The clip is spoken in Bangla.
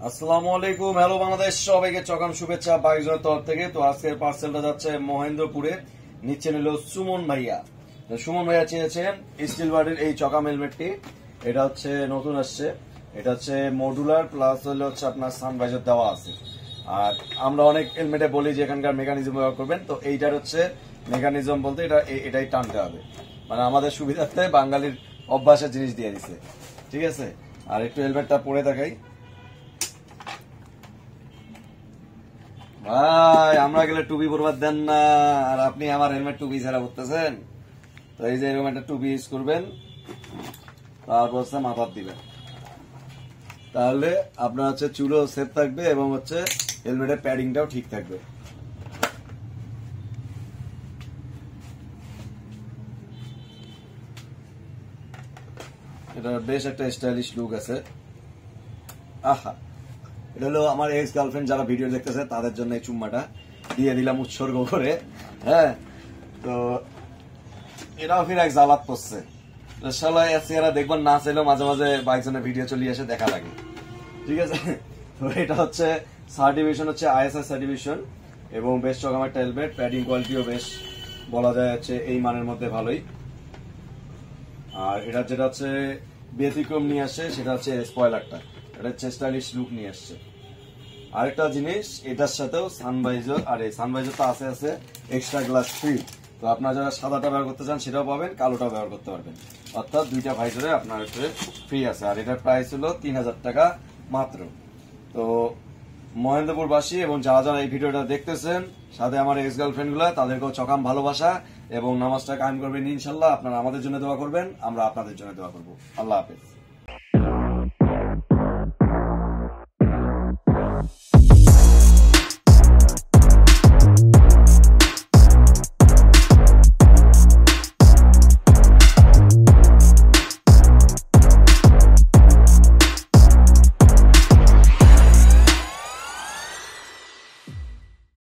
আসসালামু আলাইকুম, হ্যালো বাংলাদেশ, সবাইকে চকাম শুভেচ্ছা বাইজনের তরফ থেকে। তো আজকের পার্সেলটা যাচ্ছে মহেন্দ্রপুরে, নিচ্ছে নিল সুমন ভাইয়া। সুমন ভাইয়া চেয়েছেন স্টিল বার্ডের এই চকাম হেলমেটটি। এটা হচ্ছে নতুন আসছে, এটা হচ্ছে মডুলার প্লাস হচ্ছে আপনার সানভাইজার দেওয়া আছে। আর আমরা অনেক হেলমেটে বলি যে এখানকার মেকানিজম ব্যবহার করবেন, তো এইটার হচ্ছে মেকানিজম বলতে এটাই টানতে হবে, মানে আমাদের সুবিধার্থে বাঙালির অভ্যাসের জিনিস দিয়ে দিছে, ঠিক আছে। আর একটু হেলমেটটা পরে দেখাই ভাই, আমরা গেলে টুপি পরবার দেন না, আর আপনি আমার হেলমেট টুপি ছাড়া করতেছেন। তো এই যে এরকম একটা টুপি ইউজ করবেন, তারপর মাথার দিবেন, তাহলে আপনার হচ্ছে চুলও সেফ থাকবে এবং হচ্ছে হেলমেটের প্যাডিংটাও ঠিক থাকবে। এটা বেশ একটা স্টাইলিশ লুক আছে। আহা, এটা হলো আমার এক্স গার্লফ্রেন্ড যারা ভিডিও দেখতেছে তাদের জন্য এই চুম্মাটা দিয়ে দিলাম উৎসর্গ করে। হ্যাঁ, তো এরাও ফির এক জ্বালাত করছে, এরা দেখবেন না চাইলেও মাঝে মাঝে বাইকজনের ভিডিও চলে আসে, দেখা লাগে, ঠিক আছে। তো এটা হচ্ছে সার্টিফিকেশন হচ্ছে আইএসআই সার্টিফিকেশন এবং বেশ চকাম একটা হেলমেট, প্যাডিং কোয়ালিটিও বেশ বলা যায় হচ্ছে এই মানের মধ্যে ভালোই। আর এটা যেটা হচ্ছে ব্যতিক্রম নিয়ে আসছে সেটা হচ্ছে স্পয়লারটা, এটা হচ্ছে স্টাইলিশ লুক নিয়ে আসছে। আরেকটা জিনিস, এটার সাথেও সানভাইজার, আর এই সানভাইজার তো আছে এক্সট্রা গ্লাস ফ্রি। তো আপনারা যারা সাদাটা ব্যবহার করতে চান সেটাও পাবেন, কালোটাও ব্যবহার করতে পারবেন, অর্থাৎ দুইটা ভাইজারে আপনার ফ্রি আছে। আর এটার প্রাইস হলো 3000 টাকা মাত্র। তো মহেন্দ্রপুরবাসী এবং যারা যারা এই ভিডিওটা দেখতেছেন, সাথে আমার এক্স গার্লফ্রেন্ড গুলা, তাদেরকেও চকাম ভালোবাসা এবং নামাজটা কায়েম করবেন ইনশাল্লাহ। আপনারা আমাদের জন্য দোয়া করবেন, আমরা আপনাদের জন্য দোয়া করবো। আল্লাহ হাফেজ।